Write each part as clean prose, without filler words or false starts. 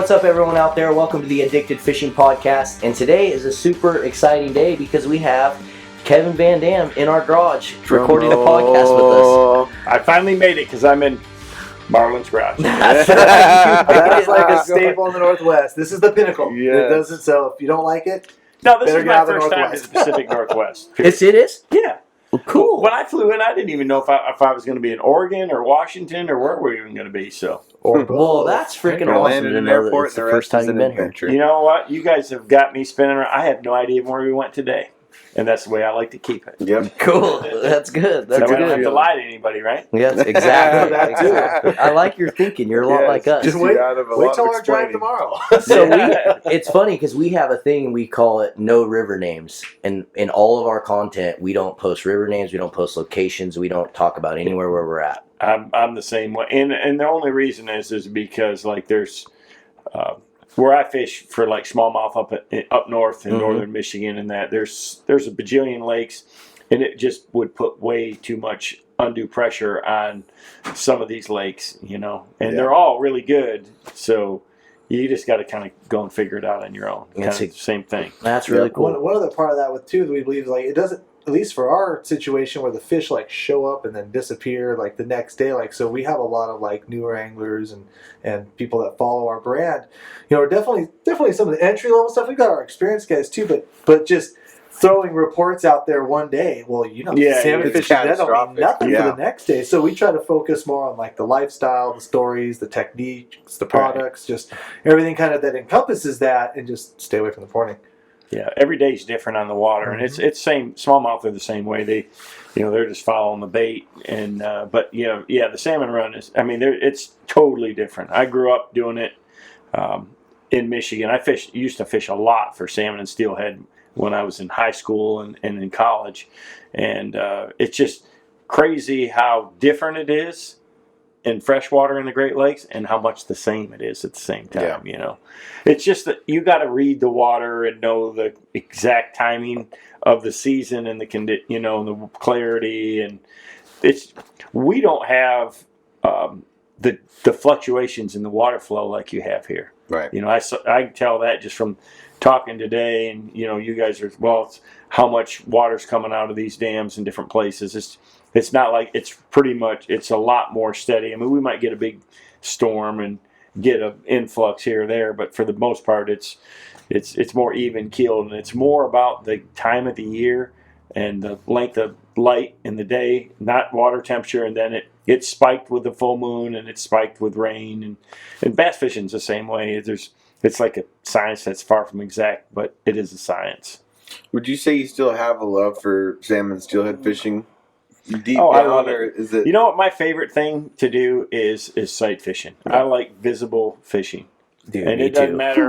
what's up everyone out there? Welcome to the Addicted Fishing Podcast. And today is a super exciting day because we have Kevin VanDam in our garage recording a podcast with us. I finally made it because I'm in Marlon's garage. That's right. That is like a staple in the Northwest. This is the pinnacle. Yes. It doesn't sell. If you don't like it, No, this better is get my out of the first time to Northwest. the Pacific Northwest. It is? Yeah. Well, cool. When I flew in, I didn't even know if I was going to be in Oregon or Washington or where we were even going to be. So, Well, that's freaking awesome landed to in an know that airport it's and the first time you've been here. you know what? You guys have got me spinning around. I have no idea where we went today. And that's the way I like to keep it. Yep. Cool. That's good. That's So I don't have good. to lie to anybody, right? Yes, exactly. That too. Exactly. I like your thinking. You're a lot like us. just wait out of a till lot of our drive explaining. tomorrow. So it's funny because we have a thing, we call it no river names, and in all of our content we don't post river names, we don't post locations, we don't talk about anywhere where we're at. I'm the same way, and the only reason is because like there's where I fish for like smallmouth up north in northern Michigan, and that there's a bajillion lakes, and it just would put way too much undue pressure on some of these lakes, and they're all really good, so you just got to kind of go and figure it out on your own. That's Kind of the same thing. That's really cool. One other part of that with too, we believe like it doesn't. At least for our situation, where the fish like show up and then disappear like the next day, like so we have a lot of like newer anglers and people that follow our brand. Are definitely some of the entry level stuff. We've got our experienced guys too, but just throwing reports out there one day. Well, salmon it's fishing that don't mean catastrophic. nothing Yeah. for the next day. So we try to focus more on like the lifestyle, the stories, the techniques, the products, just everything kind of that encompasses that, and just stay away from the porting. Yeah, every day's different on the water, and it's same. Smallmouth are the same way. They're just following the bait, and but the salmon run is. I mean, it's totally different. I grew up doing it in Michigan. I used to fish a lot for salmon and steelhead when I was in high school and in college, and it's just crazy how different it is in freshwater in the Great Lakes and how much the same it is at the same time. It's just that you got to read the water and know the exact timing of the season and the the clarity, and we don't have the fluctuations in the water flow like you have here. Right. I can tell that just from talking today, and you guys are it's how much water's coming out of these dams in different places. It's not like it's a lot more steady. I mean, we might get a big storm and get an influx here or there, but for the most part, it's more even keeled, and it's more about the time of the year and the length of light in the day, not water temperature. And then it's spiked with the full moon, and it's spiked with rain, and bass fishing's the same way. It's like a science that's far from exact, but it is a science. Would you say you still have a love for salmon steelhead fishing? Deep I down, love or it. is it? You know what? My favorite thing to do is sight fishing. I like visible fishing, Dude, and me it doesn't too. matter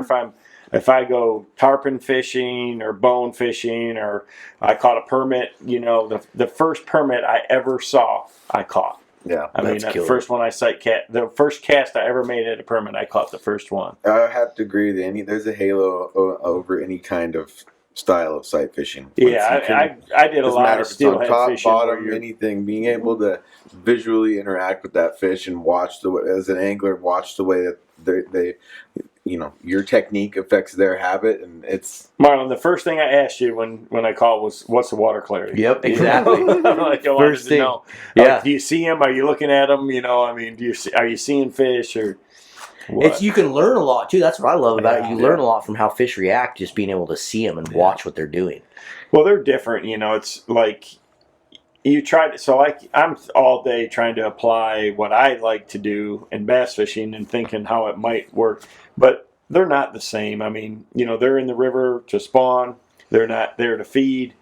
if I go tarpon fishing or bone fishing, or I caught a permit. The first permit I ever saw, I caught. Yeah, I mean, That's the first one the first cast I ever made at a permit, I caught the first one. I have to agree with Andy. There's a halo over any kind of style of sight fishing. Yeah, I did a Doesn't lot matter of if it's on steelhead top, fishing. where bottom, you're- anything. Being able to visually interact with that fish and watch as an angler, watch the way that they your technique affects their habit, and it's. Marlon, the first thing I asked you when I called was, "What's the water clarity?" Yep, exactly. I'm like, I wanted First to thing. know. Yeah. Like, do you see them? Are you looking at them? I mean, are you seeing fish or? What? You can learn a lot too. That's what I love about it. You Yeah. learn a lot from how fish react, just being able to see them and watch what they're doing. Well, they're different. It's like you try to. So I'm all day trying to apply what I like to do in bass fishing and thinking how it might work, but they're not the same. I mean, they're in the river to spawn. They're not there to feed,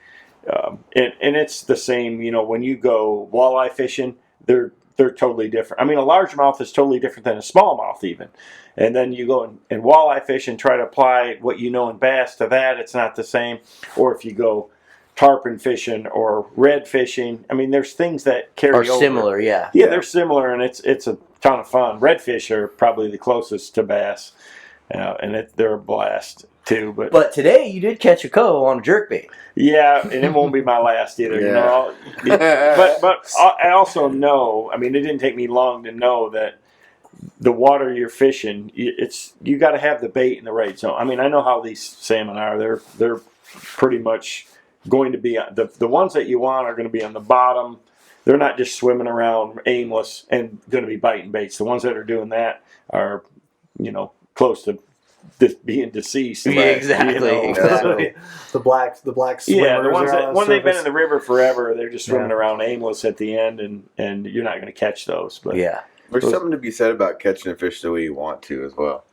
and it's the same. When you go walleye fishing, they're totally different. I mean, a largemouth is totally different than a smallmouth even. And then you go and walleye fish and try to apply what you know in bass to that, it's not the same. Or if you go tarpon fishing or red fishing, I mean, there's things that carry over. Similar, yeah. Yeah, they're similar, and it's a ton of fun. Redfish are probably the closest to bass, and they're a blast too. But today you did catch a coho on a jerkbait. Yeah, and it won't be my last either. Yeah. But I also know. I mean, it didn't take me long to know that the water you're fishing, you got to have the bait in the right zone. I mean, I know how these salmon are. They're pretty much going to be the ones that you want are going to be on the bottom. They're not just swimming around aimless and going to be biting baits. The ones that are doing that are, close to being deceased. Yeah, exactly. Exactly. The black swimmers. Yeah, the ones are on when the they've been in surface. the river forever, they're just swimming around aimless at the end, and you're not going to catch those. But Yeah. There's something to be said about catching a fish the way you want to as well.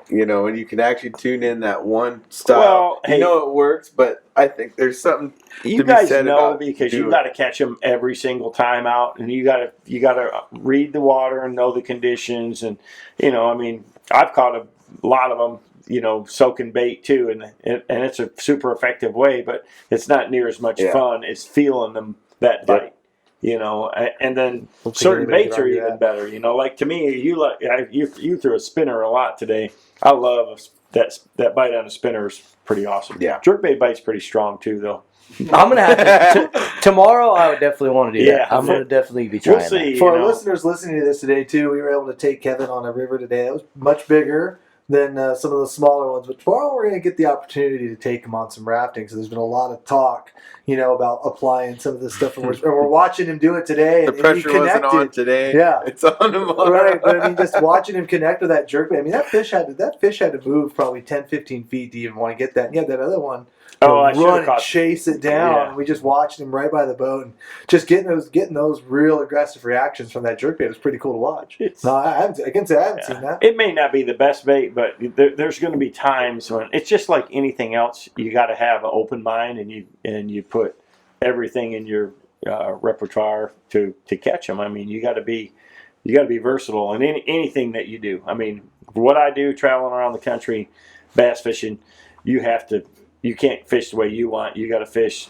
And you can actually tune in that one style. Well, hey, it works, but I think there's something you to be guys said know about because you doing got to catch them every single time out, and you got to read the water and know the conditions, and I mean, I've caught a lot of them, soaking bait too, and it's a super effective way, but it's not near as much fun as feeling them that bite. And then certain baits are even better. Like to me, you threw a spinner a lot today. I love that bite on a spinner is pretty awesome. Yeah, jerkbait bite's pretty strong too, though. I'm gonna have to tomorrow. I would definitely want to do that. I'm gonna definitely be trying. We'll see. For our listeners listening to this today too, we were able to take Kevin on a river today. It was much bigger than some of the smaller ones. But tomorrow we're going to get the opportunity to take him on some rafting. So there's been a lot of talk, about applying some of this stuff. And we're watching him do it today. The pressure wasn't on today. Yeah. It's on tomorrow. Right. But I mean, just watching him connect with that jerkbait. I mean, that fish had to move probably 10, 15 feet to even want to get that. And yeah, that other one. Run and chase it down. Yeah. We just watched him right by the boat, and just getting those real aggressive reactions from that jerkbait was pretty cool to watch. I can say I haven't seen that. It may not be the best bait, but there's going to be times when it's just like anything else. You got to have an open mind, and you put everything in your repertoire to catch them. I mean, you got to be versatile in anything that you do. I mean, what I do traveling around the country, bass fishing, you can't fish the way you want. You got to fish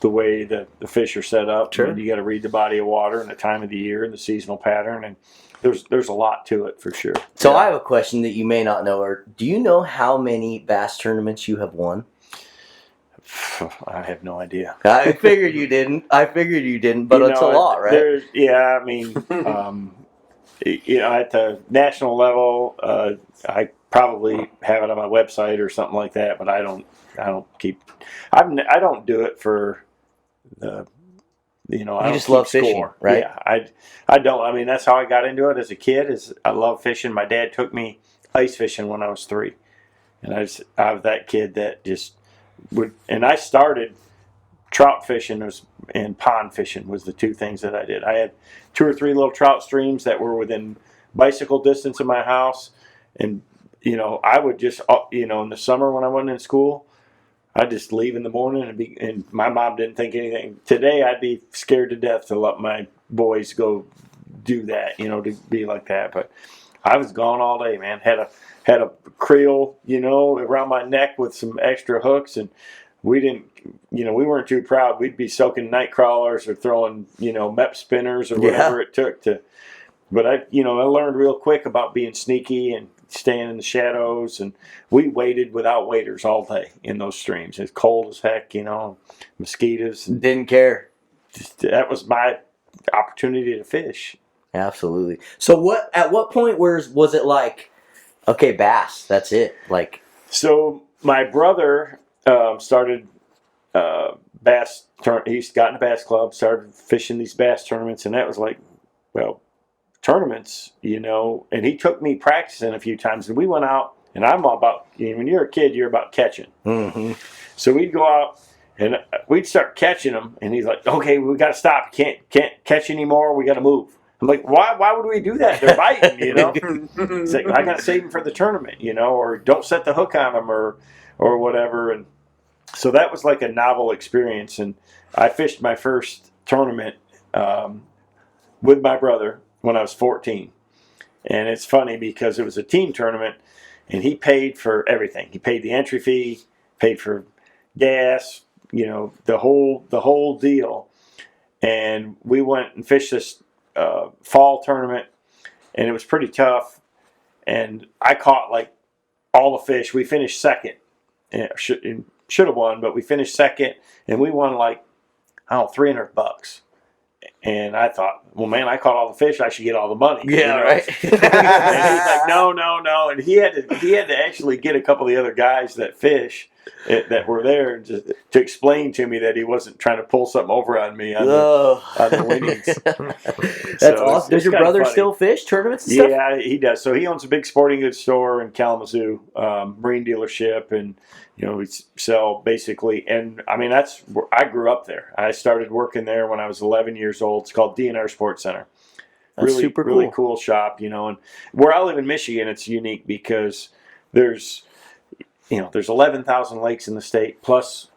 the way the fish are set up. Sure. And you got to read the body of water and the time of the year and the seasonal pattern. And there's a lot to it for sure. So I have a question that you may not know. Or do you know how many bass tournaments you have won? I have no idea. I figured you didn't. But it's a lot, right? I mean, at the national level, I probably have it on my website or something like that, but I don't keep. I don't do it for the. I just love fishing, score. right? Yeah, I don't. I mean, that's how I got into it as a kid. I love fishing. My dad took me ice fishing when I was 3, and I was that kid that just would. And I started trout fishing and pond fishing was the two things that I did. I had 2 or 3 little trout streams that were within bicycle distance of my house, and I would just in the summer when I wasn't in school, I'd just leave in the morning and my mom didn't think anything. Today I'd be scared to death to let my boys go do that, to be like that. But I was gone all day, man. Had a creel, around my neck with some extra hooks, and we didn't, we weren't too proud. We'd be soaking night crawlers or throwing, MEP spinners or whatever it took to. But I learned real quick about being sneaky and staying in the shadows, and we waded without waders all day in those streams. It's cold as heck, mosquitoes. Didn't care. That was my opportunity to fish. Absolutely. So at what point was it like, okay, bass, that's it? Like, so my brother started bass. He's gotten a bass club, started fishing these bass tournaments, and that was like, well, tournaments, and he took me practicing a few times, and we went out, and I'm all about, when you're a kid, you're about catching. Mm-hmm. So we'd go out, and we'd start catching them, and he's like, okay, we got to stop. Can't catch anymore. We got to move. I'm like, why would we do that? They're biting, It's like, I got to save them for the tournament, or don't set the hook on them or whatever. And so that was like a novel experience, and I fished my first tournament with my brother when I was 14. And it's funny because it was a team tournament, and he paid for everything. He paid the entry fee, paid for gas, the whole deal. And we went and fished this fall tournament, and it was pretty tough. And I caught like all the fish. We finished second. And should have won, but we finished second, and we won like, $300. And I thought, well, man, I caught all the fish. I should get all the money. Yeah, right. And he's like, no. And he had to actually get a couple of the other guys that fish that were there to explain to me that he wasn't trying to pull something over on me on the winnings. That's awesome. Does your brother still fish tournaments and stuff? Yeah, he does. So he owns a big sporting goods store in Kalamazoo, marine dealership, and we sell basically. And I mean, I grew up there. I started working there when I was 11 years old. It's called DNR Sports Center. That's super cool. Really cool shop, and where I live in Michigan, it's unique because there's 11,000 lakes in the state, plus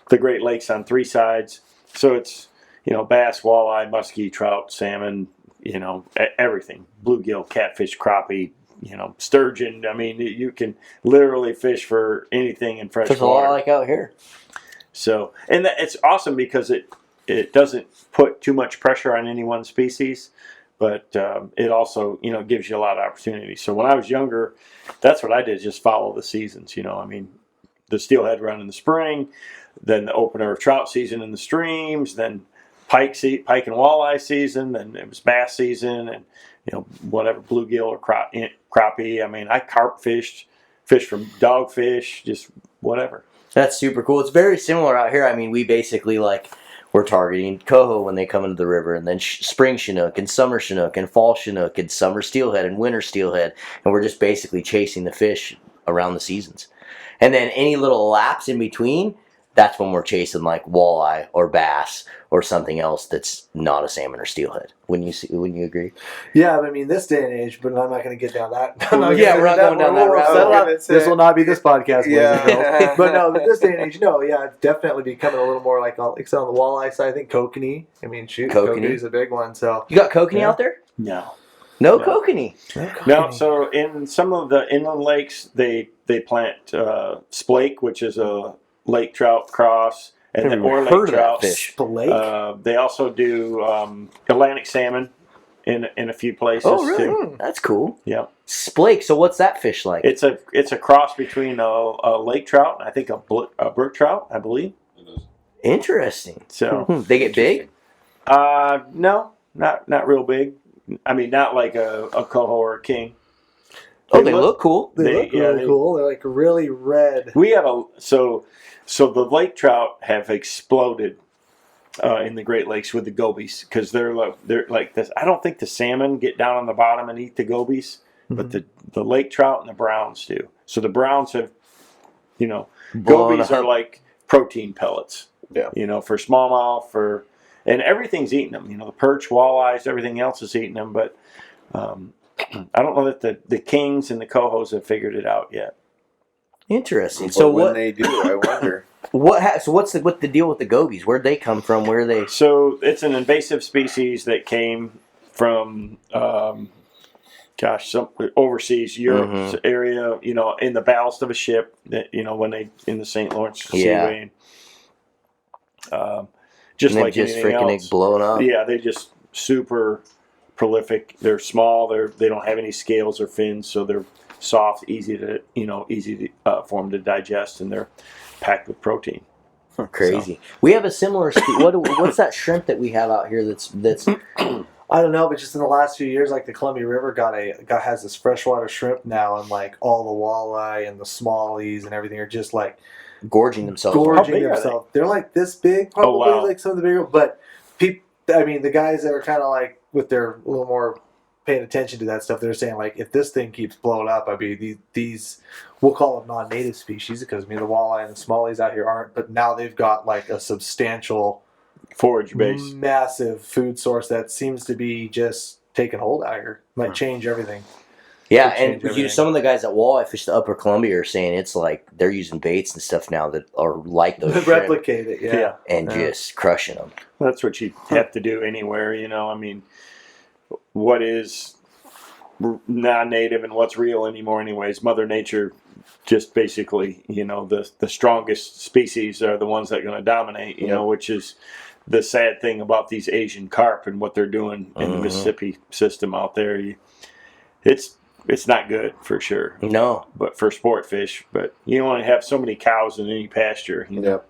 the Great Lakes on 3 sides. So it's, bass, walleye, muskie, trout, salmon, everything. Bluegill, catfish, crappie, sturgeon. I mean, you can literally fish for anything in fresh water. There's a lot like out here. So, and it's awesome because it doesn't put too much pressure on any one species, but it also, gives you a lot of opportunity. So when I was younger, that's what I did, just follow the seasons. I mean, the steelhead run in the spring, then the opener of trout season in the streams, then pike and walleye season, then it was bass season, and whatever, bluegill or crappie. I mean, I carp fished from dogfish, just whatever. That's super cool. It's very similar out here. I mean, we basically we're targeting coho when they come into the river, and then spring chinook and summer chinook and fall chinook and summer steelhead and winter steelhead, and we're just basically chasing the fish around the seasons. And then any little lapse in between, that's when we're chasing walleye or bass or something else that's not a salmon or steelhead. Wouldn't you agree? Yeah, but I mean, this day and age, but I'm not going to get down that. We're not going down that route. This will not be this podcast. Yeah. But no, this day and age, it's definitely becoming a little more like on the walleye side. I think kokanee. I mean, kokanee is a big one. So you got kokanee out there? No. No kokanee. No. So in some of the inland lakes, they plant splake, which is a lake trout cross, and then or lake trout fish. They also do Atlantic salmon in a few places. Oh, really? Too. That's cool. Yeah. Splake. So what's that fish like? It's a cross between a lake trout and I think a brook trout, I believe. Interesting. So they get big? No, not real big. I mean, not like a coho or a king. They look cool. They look really cool. They're really red. We have so the lake trout have exploded in the Great Lakes with the gobies because they're like this. I don't think the salmon get down on the bottom and eat the gobies, but the lake trout and the browns do. So the browns have, gobies are like protein pellets. Yeah. For smallmouth, and everything's eating them. The perch, walleyes, everything else is eating them, but. I don't know that the kings and the cohos have figured it out yet. Interesting. So when they do, I wonder. So what's the deal with the gobies? Where'd they come from? Where are they? So it's an invasive species that came from, some overseas Europe area. In the ballast of a ship. That when they in the St. Lawrence Seaway. Just like anything else, blowing up. Yeah, they just super prolific. They're small. They don't have any scales or fins, so they're soft, easy for them to digest, and they're packed with protein. Crazy. So. We have a similar. What's that shrimp that we have out here? That's. I don't know, but just in the last few years, the Columbia River has this freshwater shrimp now, and all the walleye and the smallies and everything are just gorging themselves. They're this big, probably some of the bigger. But people, I mean, the guys that are kind of with their a little more paying attention to that stuff, they're saying if this thing keeps blowing up, I mean these we'll call them non-native species because the walleye and the smallies out here aren't, but now they've got a substantial forage base, massive food source that seems to be just taking hold out here. Might change everything. Yeah, and some of the guys that walleye fish the Upper Columbia are saying it's they're using baits and stuff now that are like those replicate it, yeah, and just crushing them. That's what you have to do anywhere, I mean, what is non-native and what's real anymore anyways? Mother Nature just basically, the strongest species are the ones that are going to dominate, which is the sad thing about these Asian carp and what they're doing in the Mississippi system out there. It's not good for sure. No. But for sport fish, but you only have so many cows in any pasture. Yep.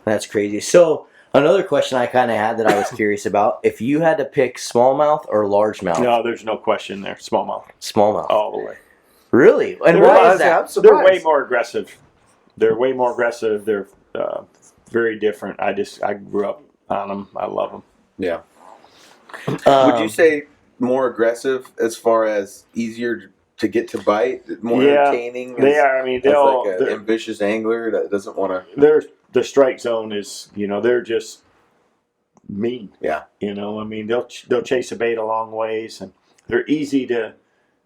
That's crazy. So, Another question I kind of had that I was curious about: if you had to pick smallmouth or largemouth, No, there's no question there. Smallmouth, smallmouth, all the way. Really? And They're why like- is that? I'm They're way surprised. more aggressive. They're way more aggressive. They're very different. I grew up on them. I love them. Yeah. Would you say more aggressive as far as easier to get to bite, more entertaining? They are. I mean, As they'll. like an ambitious angler that doesn't want to. The strike zone is. They're just mean. Yeah. I mean, they'll chase a bait a long ways, and they're easy to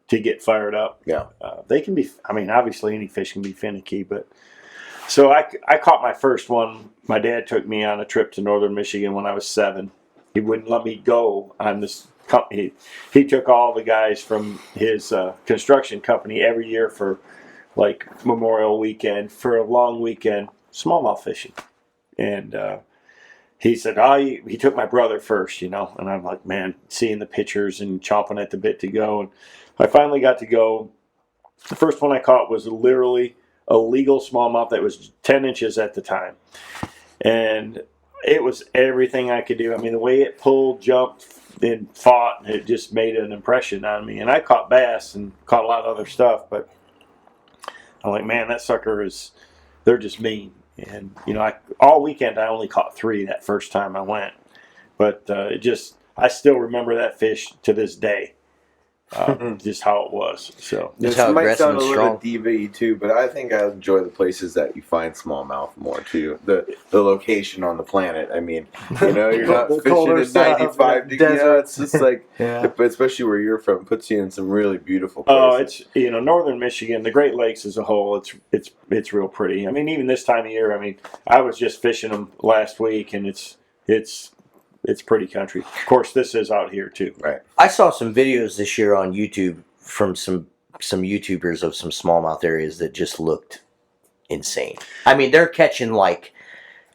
get fired up. Yeah. They can be. I mean, obviously any fish can be finicky, but. So I caught my first one. My dad took me on a trip to northern Michigan when I was 7. He wouldn't let me go on this company. He took all the guys from his construction company every year for like Memorial Weekend, for a long weekend, smallmouth fishing. And he said, he took my brother first, and I'm like, man, seeing the pictures and chomping at the bit to go. And I finally got to go. The first one I caught was literally a legal smallmouth that was 10 inches at the time. And it was everything I could do. I mean, the way it pulled, jumped, and fought, it just made an impression on me. And I caught bass and caught a lot of other stuff, but I'm like, man, that sucker they're just mean. And, all weekend I only caught 3 that first time I went. But I still remember that fish to this day. Just how it was. So Just This how might aggressive sound a and little strong. diva-y too, but I think I enjoy the places that you find smallmouth more too. The location on the planet. I mean, you're not The fishing colder in stuff, 95 degrees. desert. It's just like, Yeah. especially where you're from, puts you in some really beautiful places. it's northern Michigan, the Great Lakes as a whole, it's real pretty. I mean, even this time of year, I mean, I was just fishing them last week, and it's pretty country. Of course, this is out here too. Right. I saw some videos this year on YouTube from some YouTubers of some smallmouth areas that just looked insane. I mean, they're catching like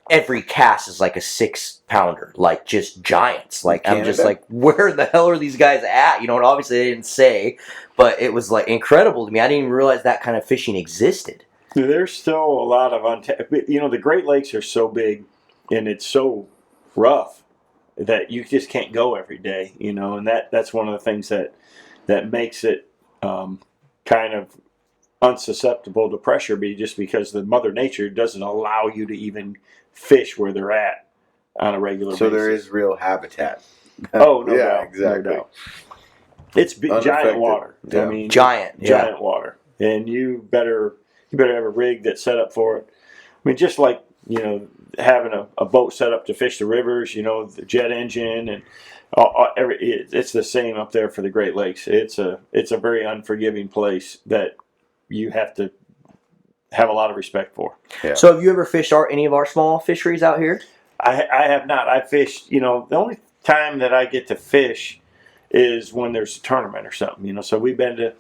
every cast is like a 6-pounder, like just giants. Like I'm just Canada? like, where the hell are these guys at? And obviously they didn't say, but it was like incredible to me. I didn't even realize that kind of fishing existed. There's still a lot of the Great Lakes are so big, and it's so rough that you just can't go every day. And that's one of the things that makes it kind of unsusceptible to pressure, just because the Mother Nature doesn't allow you to even fish where they're at on a regular basis. So there is real habitat. Oh, no yeah, doubt. exactly. No doubt. It's giant Unaffected. water. Yeah. I mean, Giant water. And you better have a rig that's set up for it. I mean, just like, having a boat set up to fish the rivers, the jet engine and it's the same up there for the Great Lakes. It's a very unforgiving place that you have to have a lot of respect for. Yeah. So have you ever fished any of our small fisheries out here? I have not. I fished, the only time that I get to fish is when there's a tournament or something, so we've been to,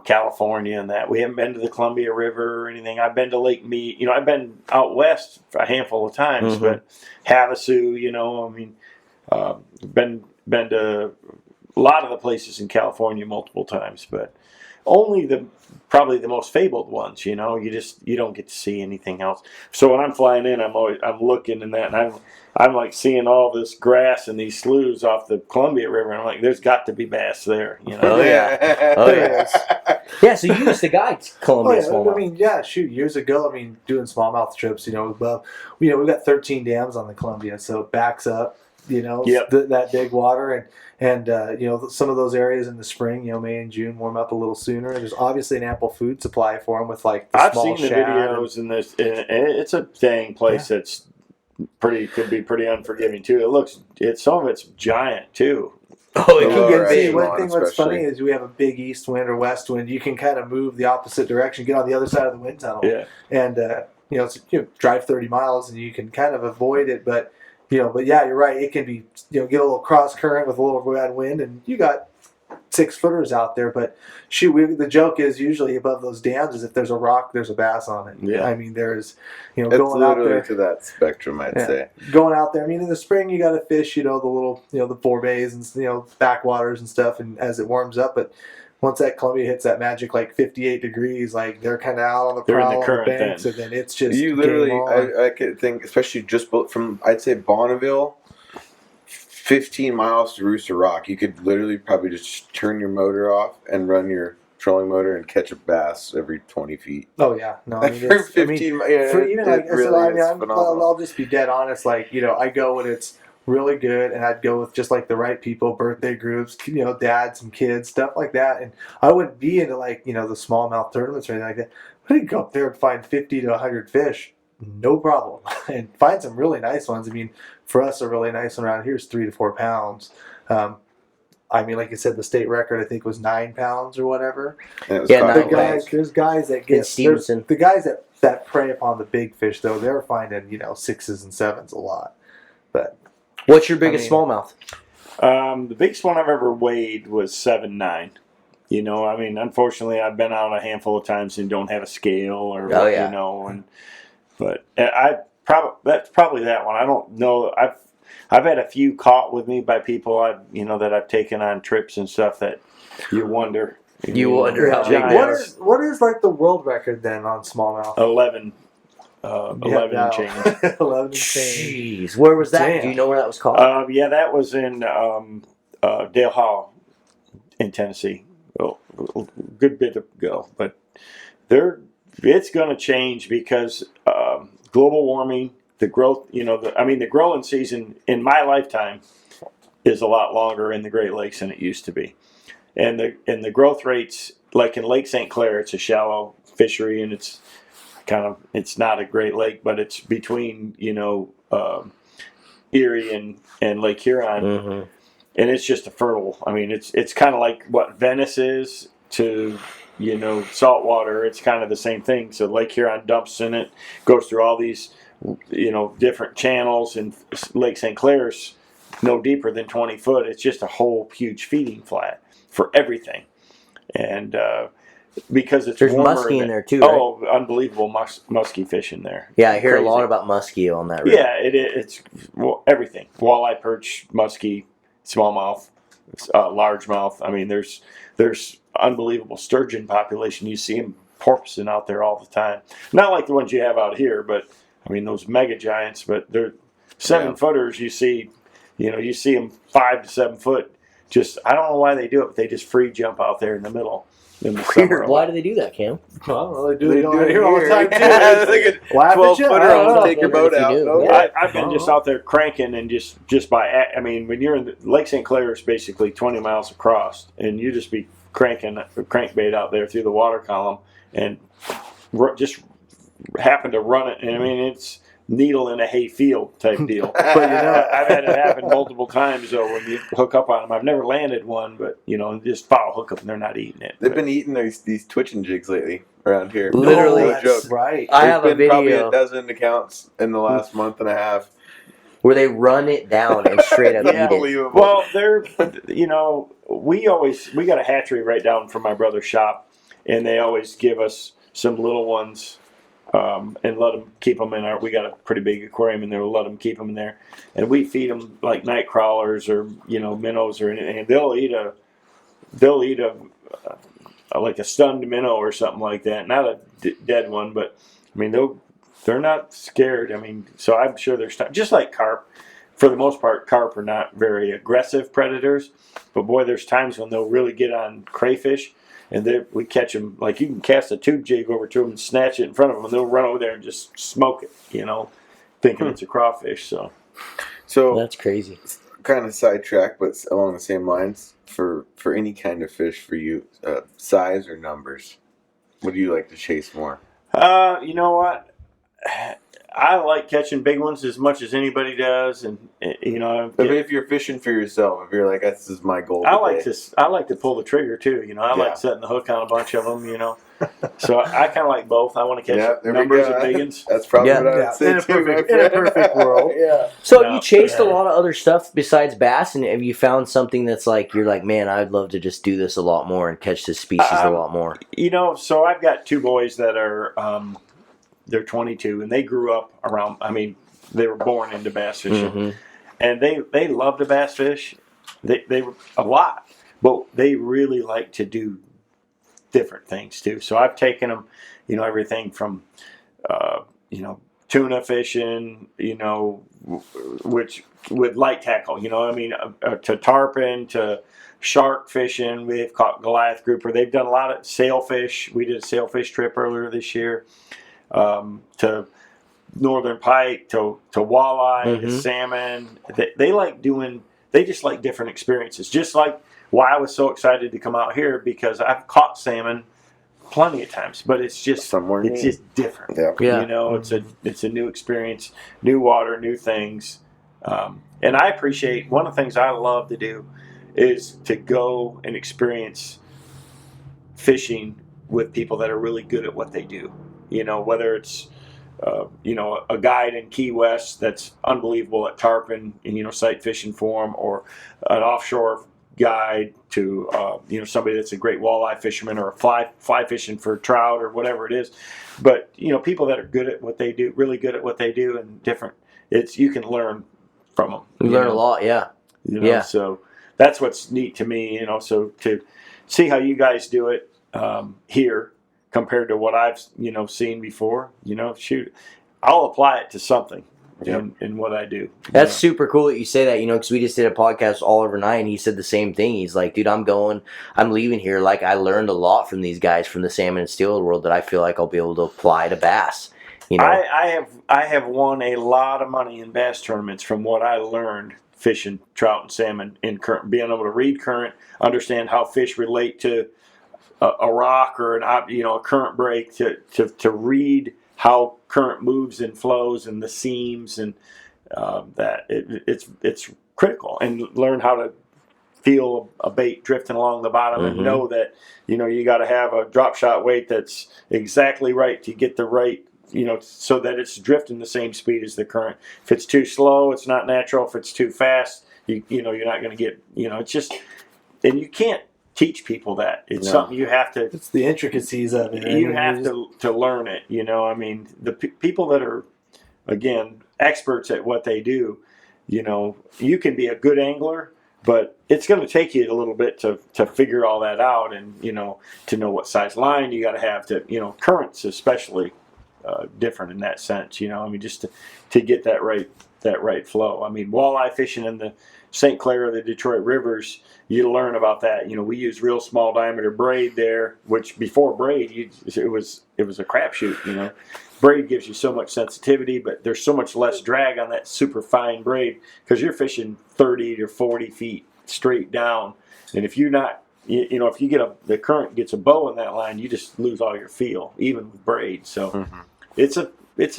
California and that. We haven't been to the Columbia River or anything. I've been to Lake Mead. I've been out west a handful of times, but Havasu, been to a lot of the places in California multiple times, but only probably the most fabled ones. You don't get to see anything else. So when I'm flying in, I'm looking in that, and I'm like seeing all this grass and these sloughs off the Columbia River, and I'm like, there's got to be bass there. Oh yeah. Oh yeah. Yeah, so you used to guide Columbia smallmouth. I mean, years ago, doing smallmouth trips, above, we've got 13 dams on the Columbia, so it backs up, Yep. that big water, and some of those areas in the spring, May and June warm up a little sooner. There's obviously an ample food supply for them with like the I've small seen the shad videos and it's a dang place that's could be pretty unforgiving too. Some of it's giant too. Oh, it can Lower get big. One thing that's especially. funny is we have a big east wind or west wind. You can kind of move the opposite direction, get on the other side of the wind tunnel, Yeah. and drive 30 miles, and you can kind of avoid it. But yeah, you're right. It can be get a little cross current with a little bad wind, and you got 6-footers out there. But the joke is usually above those dams is if there's a rock, there's a bass on it. Yeah. There's It's going out literally there. to that spectrum, I'd say. Going out there. In the spring you got to fish, the little, the forebays and backwaters and stuff, and as it warms up. But once that Columbia hits that magic like 58 degrees, like they're kind of out on the They're in the prowl on the current banks, then. and then it's just You game literally, on. I could think, especially just from, I'd say Bonneville, 15 miles to Rooster Rock, you could literally probably just turn your motor off and run your trolling motor and catch a bass every 20 feet. Oh yeah, no, I mean, For it's, I mean, 15, for even like, really so, I mean, is phenomenal. I'll just be dead honest. Like, I go when it's really good, and I'd go with just like the right people, birthday groups, dads and kids, stuff like that. And I wouldn't be into like the smallmouth tournaments or anything like that. But I'd go up there and find 50 to 100 fish, no problem, and find some really nice ones. I mean, for us, a really nice one around here is 3 to 4 pounds. I mean, like I said, the state record I think was 9 pounds or whatever. And it was Yeah, caught nine in pounds. There's guys that In get Stevenson. the guys that prey upon the big fish though, they're finding 6s and 7s a lot. But What's your biggest smallmouth? The biggest one I've ever weighed was 7.9. I mean, unfortunately, I've been out a handful of times and don't have a scale or but that's probably that one. I don't know. I've had a few caught with me by people that I've taken on trips and stuff that you wonder. You wonder how big giants. they are. what is like the world record then on smallmouth? 11 and change. 11 and change. Jeez, where was that? Damn. Do you know where that was caught? Yeah, that was in Dale Hall in Tennessee. Well, a good bit ago, but it's going to change because global warming, the growth. The growing season in my lifetime is a lot longer in the Great Lakes than it used to be, and the growth rates, like in Lake St. Clair, it's a shallow fishery and it's not a great lake, but it's between Erie and Lake Huron. Mm-hmm. And it's just a fertile. I mean, it's kind of like what Venice is to saltwater. It's kind of the same thing. So Lake Huron dumps in it, goes through all these different channels, and Lake St. Clair's no deeper than 20 foot. It's just a whole huge feeding flat for everything, and because it's There's warmer muskie in there too, right? Oh, unbelievable muskie fish in there. Yeah, I hear Crazy. a lot about muskie on that river. Yeah, it's everything. Walleye, perch, muskie, smallmouth, largemouth. I mean, there's unbelievable sturgeon population. You see them porpoising out there all the time. Not like the ones you have out here, but I mean those mega giants. But they're 7-footers. You see them 5 to 7 foot. Just I don't know why they do it, but they just free jump out there in the middle. In the summer. Why do they do that, Cam? Well, they do it do it here all the time too. Yeah, they could Laugh at you? 12-footer I don't and know. take your boat out. do. No, Yeah. I've been just out there cranking and just by. I mean, when you're in Lake St. Clair is basically 20 miles across, and you just be cranking crankbait out there through the water column and just happen to run it. And I mean, it's needle in a hay field type deal. But I've had it happen multiple times though when you hook up on them. I've never landed one, but just foul hook up and they're not eating it. They've been eating these twitching jigs lately around here. Literally. No joke. Right. I There's have a been probably video a dozen accounts in the last month and a half. where they run it down and straight up eat it. Unbelievable. Well, we got a hatchery right down from my brother's shop, and they always give us some little ones. And let them keep them in we got a pretty big aquarium in there. We'll let them keep them in there, and we feed them like night crawlers or minnows or anything. And they'll eat like a stunned minnow or something like that. Not a dead one, but I mean they're not scared. I mean, so I'm sure they're just like carp. For the most part, carp are not very aggressive predators, but boy, there's times when they'll really get on crayfish. And we catch them, like you can cast a tube jig over to them and snatch it in front of them, and they'll run over there and just smoke it, thinking it's a crawfish. So That's crazy. kind of sidetrack, but along the same lines. For any kind of fish for you, size or numbers? What do you like to chase more? You know what? I like catching big ones as much as anybody does, and If you're fishing for yourself, if you're like, this is my goal. I like to pull the trigger too. I like setting the hook on a bunch of them. So I kind of like both. I want to catch numbers of big ones. That's probably Yeah. what I would say In a too. perfect- in a perfect world. Yeah. So No, you chased a yeah. lot of other stuff besides bass, and have you found something that's like you're like, man, I'd love to just do this a lot more and catch this species a lot more? So I've got two boys that are they're 22, and they grew up around. I mean, they were born into bass fishing, Mm-hmm. and they love to bass fish. They a lot, but they really like to do different things too. So I've taken them, everything from, tuna fishing, which with light tackle, to tarpon, to shark fishing. We've caught Goliath grouper. They've done a lot of sailfish. We did a sailfish trip earlier this year, to northern pike, to walleye, to salmon. They just like different experiences. Just like why I was so excited to come out here, because I've caught salmon plenty of times, but it's just different. Yeah. It's a new experience, new water, new things. And I appreciate, one of the things I love to do is to go and experience fishing with people that are really good at what they do. Whether it's a guide in Key West that's unbelievable at tarpon and sight fishing for them, or an offshore guide to somebody that's a great walleye fisherman, or a fly fishing for trout, or whatever it is. But people that are good at what they do, really good at what they do, and different, you can learn from them. You learn a lot, yeah. So that's what's neat to me. So to see how you guys do it here compared to what I've seen before, shoot, I'll apply it to something. In what I do. That's super cool that you say that, because we just did a podcast with Oliver Knight, and he said the same thing. He's like, dude, I'm leaving here. Like, I learned a lot from these guys from the salmon and steelhead world that I feel like I'll be able to apply to bass. I have won a lot of money in bass tournaments from what I learned fishing trout and salmon in current, being able to read current, understand how fish relate to a rock or a current break, to read how current moves and flows and the seams, and that it's critical, and learn how to feel a bait drifting along the bottom, and know that you got to have a drop shot weight that's exactly right to get the right, so that it's drifting the same speed as the current. If it's too slow, it's not natural. If it's too fast, you're not going to get, it's just, and you can't teach people that. It's something you have to. It's the intricacies of it. You have to learn it. The people that are, again, experts at what they do, you can be a good angler, but it's going to take you a little bit to figure all that out, and to know what size line you got to have to, currents especially different in that sense. Just to get that right flow. Walleye fishing in the St. Clair or the Detroit rivers, you learn about that. We use real small diameter braid there, which before braid, it was a crapshoot. Braid gives you so much sensitivity, but there's so much less drag on that super fine braid, because you're fishing 30 to 40 feet straight down. And if you're not, if you get the current gets a bow in that line, you just lose all your feel, even with braid. So it's a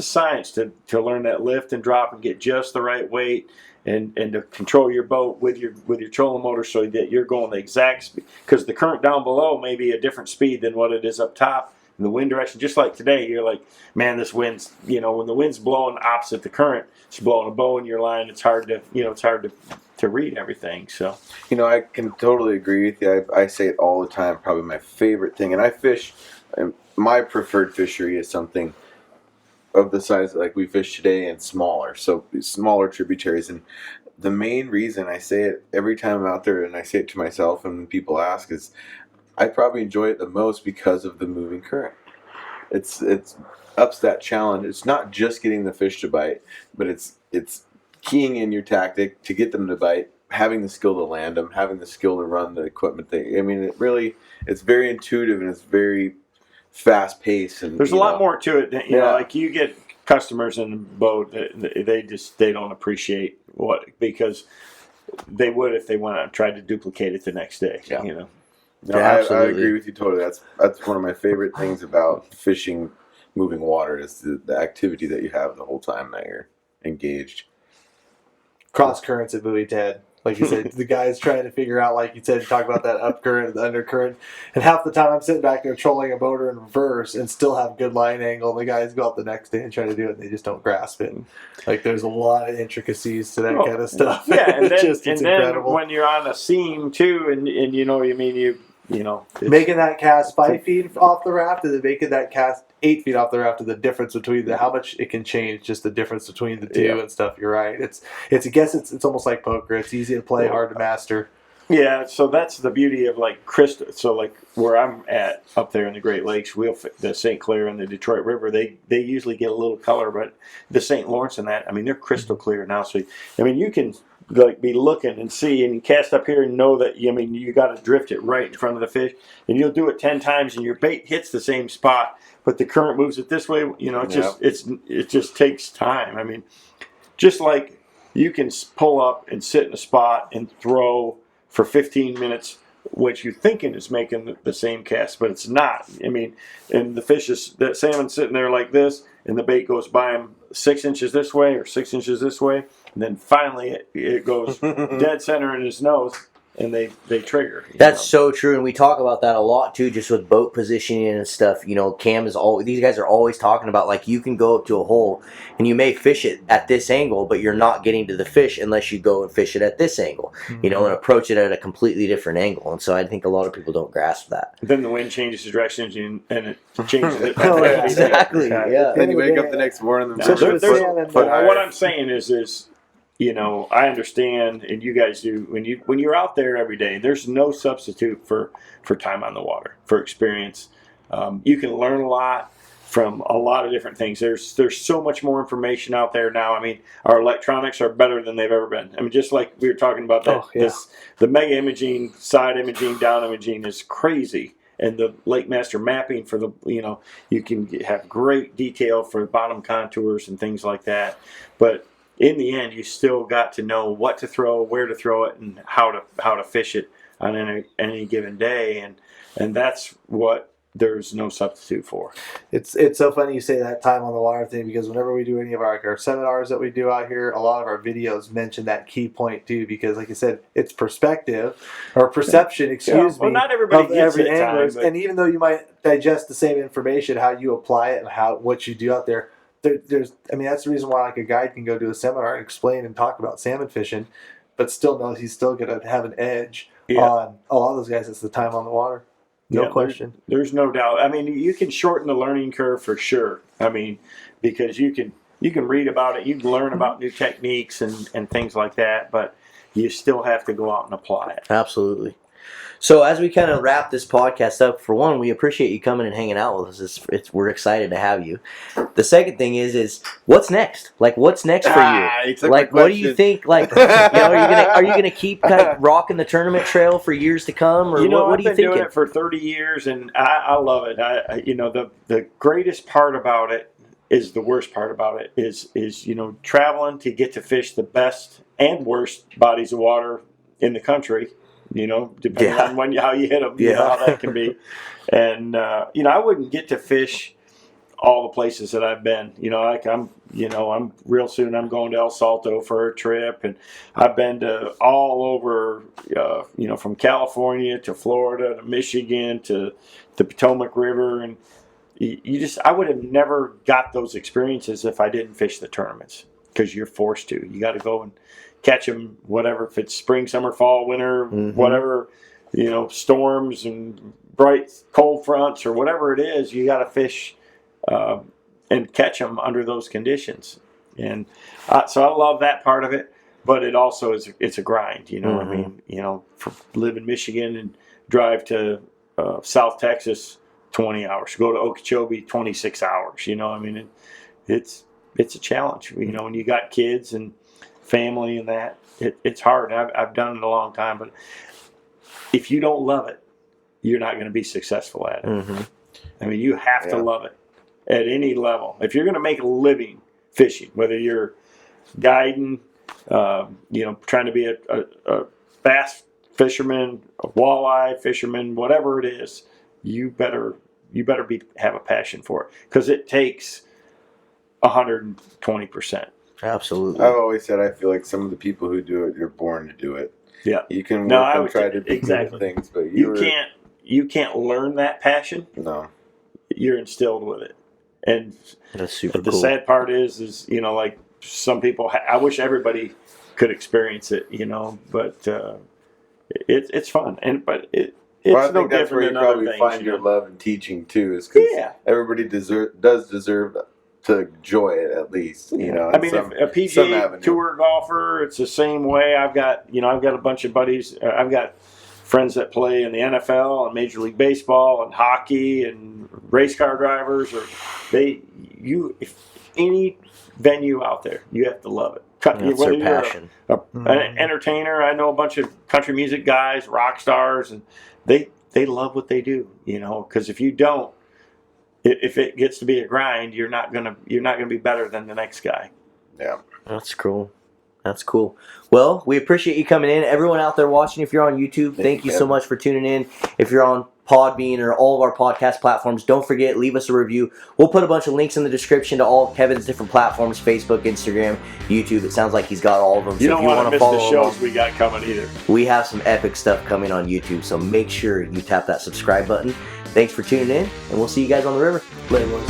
science to learn that lift and drop and get just the right weight. And to control your boat with your trolling motor, so that you're going the exact speed, because the current down below may be a different speed than what it is up top in the wind direction. Just like today, you're like, man, this wind's, when the wind's blowing opposite the current, it's blowing a bow in your line. It's hard to read everything. So I can totally agree with you. I say it all the time. Probably my favorite thing, and I fish. My preferred fishery is something of the size like we fish today, and smaller, so smaller tributaries. And the main reason I say it every time I'm out there, and I say it to myself and when people ask, is I probably enjoy it the most because of the moving current. It's ups that challenge. It's not just getting the fish to bite, but it's keying in your tactic to get them to bite, having the skill to land them, having the skill to run the equipment. It's very intuitive, and it's very fast pace, and there's a lot more to it than, like you get customers in the boat that they don't appreciate because they would if they went out and tried to duplicate it the next day. I agree with you totally. That's one of my favorite things about fishing moving water, is the activity that you have the whole time that you're engaged. Cross currents at buoy, Ted. Like you said, the guy's trying to figure out, like you said, talk about that up current, the undercurrent. And half the time I'm sitting back there trolling a motor in reverse and still have good line angle. And the guys go out the next day and try to do it, and they just don't grasp it. Like, there's a lot of intricacies to that kind of stuff. Yeah, and then, it's incredible. Then when you're on a seam too, and making that cast 5 feet off the raft, and then making that cast 8 feet off the raft, and the difference between how much it can change, just the difference between the two and stuff. You're right. It's almost like poker. It's easy to play, hard to master. Yeah, so that's the beauty of like crystal. So like where I'm at up there in the Great Lakes, the St. Clair and the Detroit River, they usually get a little color, but the St. Lawrence and that, I mean, they're crystal clear now. So I mean, you can like be looking and see, and you cast up here and know that you got to drift it right in front of the fish, and you'll do it 10 times, and your bait hits the same spot, but the current moves it this way. It just takes time. I mean, just like you can pull up and sit in a spot and throw for 15 minutes, what you're thinking is making the same cast, but it's not. I mean, and that salmon's sitting there like this, and the bait goes by him 6 inches this way or 6 inches this way, and then finally it goes dead center in his nose, and they trigger. That's so true, and we talk about that a lot too, just with boat positioning and stuff. Cam is these guys are always talking about, like, you can go up to a hole and you may fish it at this angle, but you're not getting to the fish unless you go and fish it at this angle, and approach it at a completely different angle. And so I think a lot of people don't grasp that. Then the wind changes direction and it changes it. Exactly. Yeah. Then you wake up the next morning. What I'm saying is. I understand, and you guys do. When you're out there every day, there's no substitute for time on the water, for experience. You can learn a lot from a lot of different things. There's so much more information out there now. I mean, our electronics are better than they've ever been. I mean, just like we were talking about that, the mega imaging, side imaging, down imaging is crazy. And the Lake Master mapping for you can have great detail for bottom contours and things like that. But in the end, you still got to know what to throw, where to throw it, and how to fish it on any given day, and that's what there's no substitute for. It's so funny you say that time on the water thing, because whenever we do any of our seminars that we do out here, a lot of our videos mention that key point too, because like I said, it's perspective or perception, excuse me. Well, not everybody gets every it angler, time, and even though you might digest the same information, how you apply it and what you do out there. That's the reason why like a guide can go do a seminar and explain and talk about salmon fishing, but still knows he's still going to have an edge on a lot of those guys. It's the time on the water, no question. There's no doubt. I mean, you can shorten the learning curve for sure. I mean, because you can read about it, you can learn about new techniques and things like that, but you still have to go out and apply it. Absolutely. So as we kind of wrap this podcast up, for one, we appreciate you coming and hanging out with us. We're excited to have you. The second thing is what's next? Like, what's next for you? Like, what do you think? Like, are you gonna keep kind of rocking the tournament trail for years to come, or what do you think? I've been doing it for 30 years, and I love it. The greatest part about it is the worst part about it is traveling to get to fish the best and worst bodies of water in the country. Depending on how you hit them, how that can be. And, I wouldn't get to fish all the places that I've been. I'm real soon I'm going to El Salto for a trip. And I've been to all over, from California to Florida to Michigan to the Potomac River. And I would have never got those experiences if I didn't fish the tournaments, because you're forced to. You got to go and catch them, whatever, if it's spring, summer, fall, winter, whatever, storms and bright cold fronts or whatever it is, you got to fish and catch them under those conditions. And so I love that part of it, but it also it's a grind, I mean, live in Michigan and drive to South Texas 20 hours, go to Okeechobee 26 hours, I mean, it's a challenge, when you got kids and family and that, it's hard. I've done it a long time, but if you don't love it, you're not going to be successful at it. I mean, you have to love it at any level. If you're going to make a living fishing, whether you're guiding, trying to be a bass fisherman, a walleye fisherman, whatever it is, you better have a passion for it, because it takes 120%. Absolutely. I've always said I feel like some of the people who do it, you're born to do it. Yeah. You can work and try to do things, but you can't learn that passion. No. You're instilled with it. And that's super the cool. sad part is like some people, I wish everybody could experience it, but it's fun. But it's I no think that's where different you than other probably things. find your love in teaching too, is because everybody does deserve to enjoy it at least. You know, I mean, if a PGA avenue. Tour golfer, it's the same way. I've got a bunch of buddies. I've got friends that play in the NFL and Major League Baseball and hockey and race car drivers. Or if any venue out there, you have to love it. That's their passion. An entertainer. I know a bunch of country music guys, rock stars, and they love what they do. You know, because if you don't, if it gets to be a grind, you're not gonna be better than the next guy. Yeah, that's cool. That's cool. Well, we appreciate you coming in. Everyone out there watching, if you're on YouTube, thank you so much for tuning in. If you're on Podbean or all of our podcast platforms, don't forget, leave us a review. We'll put a bunch of links in the description to all of Kevin's different platforms, Facebook, Instagram, YouTube. It sounds like he's got all of them. You don't want to miss the shows we got coming either. We have some epic stuff coming on YouTube, so make sure you tap that subscribe button. Thanks for tuning in, and we'll see you guys on the river. Later, boys.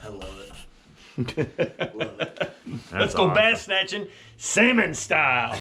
I love it. Love it. Let's go bass snatching salmon style.